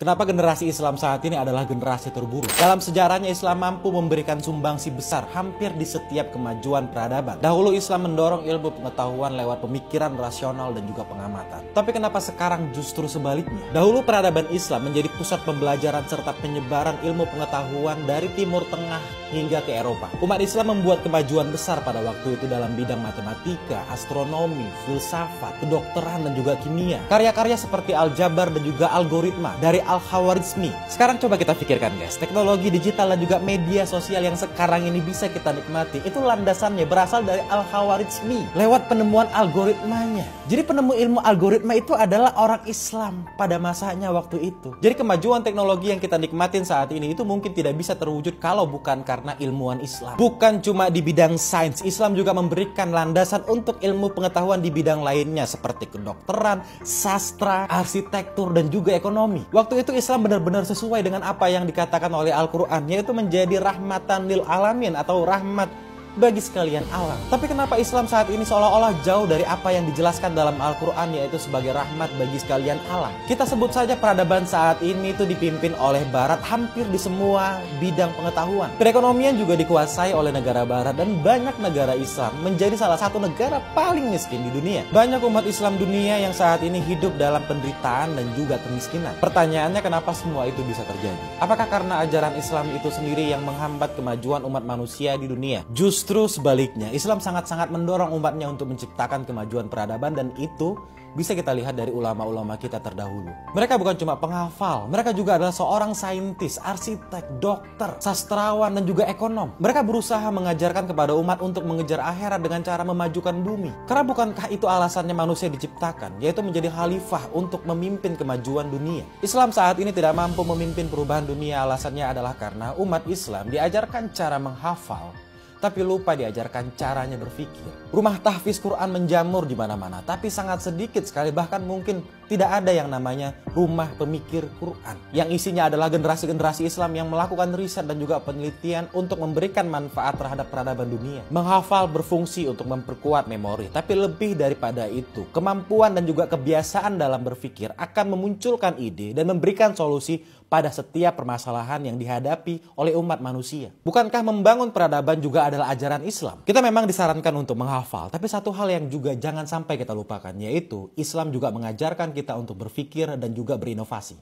Kenapa generasi Islam saat ini adalah generasi terburuk? Dalam sejarahnya Islam mampu memberikan sumbangsi besar hampir di setiap kemajuan peradaban. Dahulu Islam mendorong ilmu pengetahuan lewat pemikiran rasional dan juga pengamatan. Tapi kenapa sekarang justru sebaliknya? Dahulu peradaban Islam menjadi pusat pembelajaran serta penyebaran ilmu pengetahuan dari Timur Tengah hingga ke Eropa. Umat Islam membuat kemajuan besar pada waktu itu dalam bidang matematika, astronomi, filsafat, kedokteran, dan juga kimia. Karya-karya seperti aljabar dan juga algoritma dari Al-Khawarizmi. Sekarang coba kita pikirkan guys, teknologi digital dan juga media sosial yang sekarang ini bisa kita nikmati, itu landasannya berasal dari Al-Khawarizmi lewat penemuan algoritmanya. Jadi penemu ilmu algoritma itu adalah orang Islam pada masanya waktu itu. Jadi kemajuan teknologi yang kita nikmatin saat ini itu mungkin tidak bisa terwujud kalau bukan karena ilmuwan Islam. Bukan cuma di bidang sains, Islam juga memberikan landasan untuk ilmu pengetahuan di bidang lainnya seperti kedokteran, sastra, arsitektur, dan juga ekonomi. Waktu itu Islam benar-benar sesuai dengan apa yang dikatakan oleh Al-Quran, yaitu menjadi rahmatan lil alamin atau rahmat bagi sekalian alam. Tapi kenapa Islam saat ini seolah-olah jauh dari apa yang dijelaskan dalam Al-Quran, yaitu sebagai rahmat bagi sekalian alam? Kita sebut saja peradaban saat ini itu dipimpin oleh Barat hampir di semua bidang pengetahuan. Perekonomian juga dikuasai oleh negara Barat dan banyak negara Islam menjadi salah satu negara paling miskin di dunia. Banyak umat Islam dunia yang saat ini hidup dalam penderitaan dan juga kemiskinan. Pertanyaannya, kenapa semua itu bisa terjadi? Apakah karena ajaran Islam itu sendiri yang menghambat kemajuan umat manusia di dunia? Justru sebaliknya, Islam sangat-sangat mendorong umatnya untuk menciptakan kemajuan peradaban, dan itu bisa kita lihat dari ulama-ulama kita terdahulu. Mereka bukan cuma penghafal, mereka juga adalah seorang saintis, arsitek, dokter, sastrawan, dan juga ekonom. Mereka berusaha mengajarkan kepada umat untuk mengejar akhirat dengan cara memajukan bumi. Karena bukankah itu alasannya manusia diciptakan, yaitu menjadi khalifah untuk memimpin kemajuan dunia. Islam saat ini tidak mampu memimpin perubahan dunia, alasannya adalah karena umat Islam diajarkan cara menghafal, tapi lupa diajarkan caranya berpikir. Rumah tahfiz Quran menjamur di mana-mana, tapi sangat sedikit sekali, bahkan mungkin tidak ada yang namanya rumah pemikir Quran, yang isinya adalah generasi-generasi Islam yang melakukan riset dan juga penelitian untuk memberikan manfaat terhadap peradaban dunia. Menghafal berfungsi untuk memperkuat memori, tapi lebih daripada itu, kemampuan dan juga kebiasaan dalam berpikir akan memunculkan ide dan memberikan solusi pada setiap permasalahan yang dihadapi oleh umat manusia. Bukankah membangun peradaban juga adalah ajaran Islam? Kita memang disarankan untuk menghafal, tapi satu hal yang juga jangan sampai kita lupakan, yaitu Islam juga mengajarkan kita untuk berpikir dan juga berinovasi.